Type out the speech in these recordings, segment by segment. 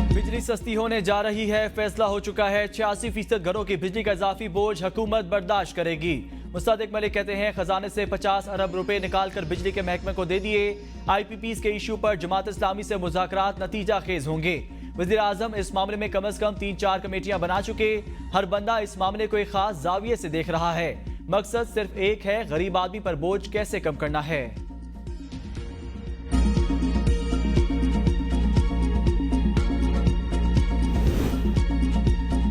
बिजली सस्ती होने जा रही है, फैसला हो चुका है। 86% घरों की बिजली का इजाफी बोझ हुकूमत बर्दाश्त करेगी। मुस्तदिक मलिक कहते हैं खजाने से 50 अरब रुपए निकालकर बिजली के महकमे को दे दिए। IPPs के इशू पर जमात इस्लामी से मुज़ाकरात नतीजा खेज होंगे। वज़ीर आज़म इस मामले में कम से कम 3-4 कमेटियां बना चुके। हर बंदा इस मामले को एक खास जाविये से देख रहा है। मकसद सिर्फ एक है, गरीब आदमी पर बोझ कैसे कम करना है।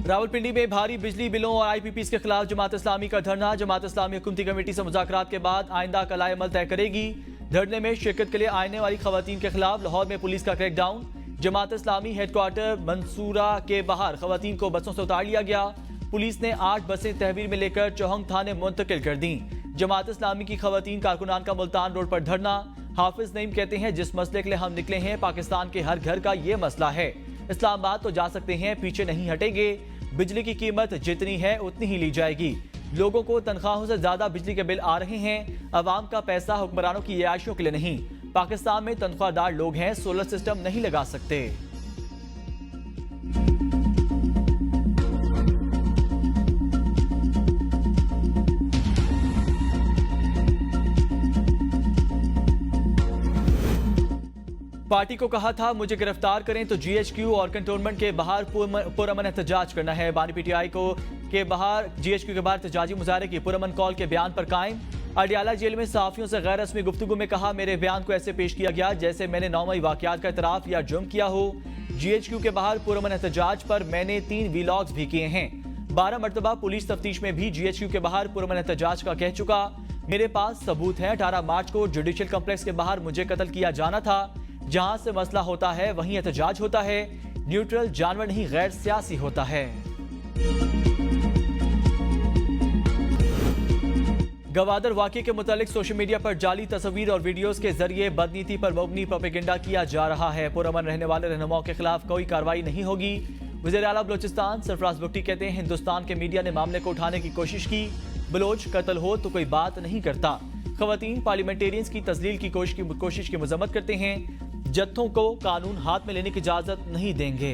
रावलपिंडी में भारी बिजली बिलों और IPPs के खिलाफ जमात इस्लामी का धरना। जमात इस्लामी हुकूमती कमेटी से मुज़ाकरात के बाद आइंदा कलाए अमल तय करेगी। धरने में शिरकत के लिए आने वाली खवातीन के खिलाफ लाहौर में पुलिस का क्रैकडाउन। जमात इस्लामी हेडक्वार्टर मंसूरा के बाहर खवातीन को बसों से उतार लिया गया। पुलिस ने 8 बसें तहवील में लेकर चौहंग थाने मुंतकिल कर दी। जमात इस्लामी की खवातीन कारकुनान का मुल्तान रोड पर धरना। हाफिज नईम कहते हैं जिस मसले के लिए हम निकले हैं, पाकिस्तान के हर घर का ये मसला है। इस्लामाबाद तो जा सकते हैं, पीछे नहीं हटेंगे। बिजली की कीमत जितनी है उतनी ही ली जाएगी। लोगों को तनख्वाहों से ज्यादा बिजली के बिल आ रहे हैं। अवाम का पैसा हुक्मरानों की याशियों के लिए नहीं। पाकिस्तान में तनख्वाहदार लोग हैं, सोलर सिस्टम नहीं लगा सकते। पार्टी को कहा था मुझे गिरफ्तार करें तो GHQ और कंटोनमेंट के बाहर पुरअमन एहतजाज करना है। बानी PTI को के बाहर GHQ के बाहर एहतजाजी मुजाहरे की पुरअमन कॉल के बयान पर कायम। अडियाला जेल में सहाफियों से गैर रस्मी गुफ्तगू में कहा मेरे बयान को ऐसे पेश किया गया जैसे मैंने नौमई वाकयात का इतराफ या जुर्म किया हो। GHQ के बाहर पुरअमन एहतजाज पर मैंने 3 वीलॉग्स भी किए हैं। 12 मरतबा पुलिस तफ्तीश में भी GHQ के बाहर पुरअमन एहतजाज का कह चुका। मेरे पास सबूत है। 18 मार्च को जुडिशियल कम्प्लेक्स के बाहर मुझे कत्ल किया जाना था। जहां से मसला होता है वहीं एहतजाज होता है। न्यूट्रल जानवर नहीं, गैर सियासी होता है। गवादर वाकये के मुतालिक सोशल मीडिया पर जाली तस्वीर और वीडियोस के जरिए बदनीति पर मबनी प्रोपेगेंडा किया जा रहा है। पुरअमन रहने वाले रहनुमाओं के खिलाफ कोई कार्रवाई नहीं होगी। वज़ीर आला बलोचिस्तान सरफराज बुगटी कहते हैं हिंदुस्तान के मीडिया ने मामले को उठाने की कोशिश की। बलोच कत्ल हो तो कोई बात नहीं करता। खवातीन पार्लियामेंटेरियंस की तजलील की कोशिश की मजम्मत करते हैं। जत्थों को कानून हाथ में लेने की इजाजत नहीं देंगे।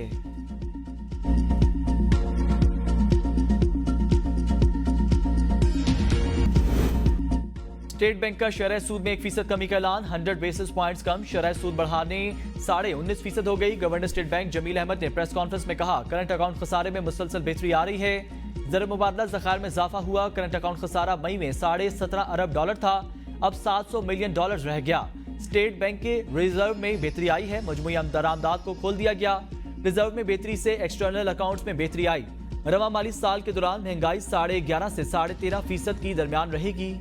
स्टेट बैंक का शरह सूद में 1% कमी का ऐलान। 100 बेसिस पॉइंट्स कम, शरह सूद बढ़ाने 19.5% हो गई। Governor state bank Jameel Ahmad ने प्रेस कॉन्फ्रेंस में कहा करंट अकाउंट खसारे में मुसलसल बेहतरी आ रही है। ज़र मुबादला ज़खायर में इजाफा हुआ। करंट अकाउंट खसारा मई में $17.5 अरब था, अब $700 मिलियन रह गया। स्टेट बैंक के रिजर्व में बेहतरी आई है। मजमूई दरामदाद को खोल दिया गया। रिजर्व में बेहतरी से एक्सटर्नल अकाउंट्स में बेहतरी आई। रवा माली साल के दौरान महंगाई 11.5 से 13.5% की दरमियान रहेगी।